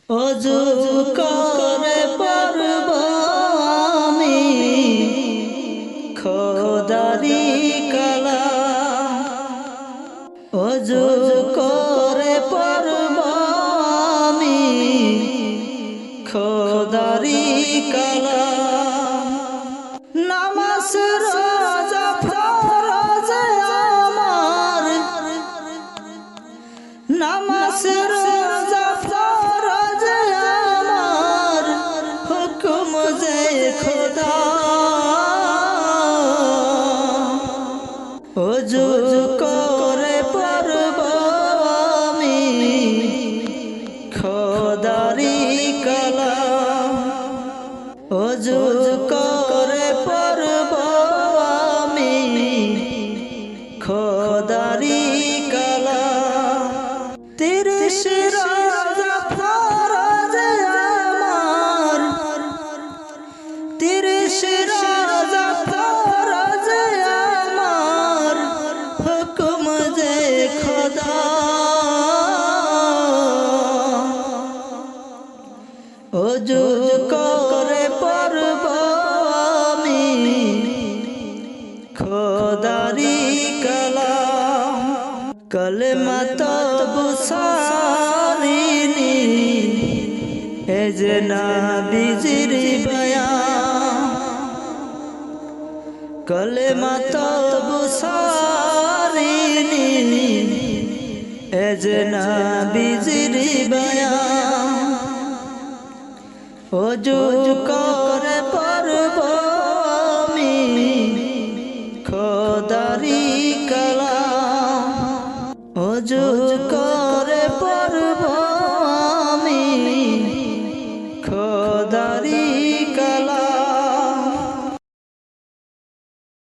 অজু করে পড়ব আমি খোদারি কালাম। অজু করে পড়ব আমি খোদারি কালাম। নামাজ রোজা ফরজ আমার, নামাজ রোজা ফরজ আমার, হুকুম যে খোদা। অজু করে পড়ব আমি খোদারি কালাম। অজু করে পড়ব আমি খোদারি কালাম। 30 রোজা ফরজ আমার, 30 রোজা ফরজ আমার, হুকুম যে খোদা। অজু করে পড়ব আমি খোদারি কালাম। কলেমা তবু সারিনি এ যে নবীজির বয়ান। কলেমা তবু সারিনি এ যে নবীজির বয়ান। অজু করে পড়ব আমি খোদারি কালাম। অজু করে পড়ব আমি খোদারি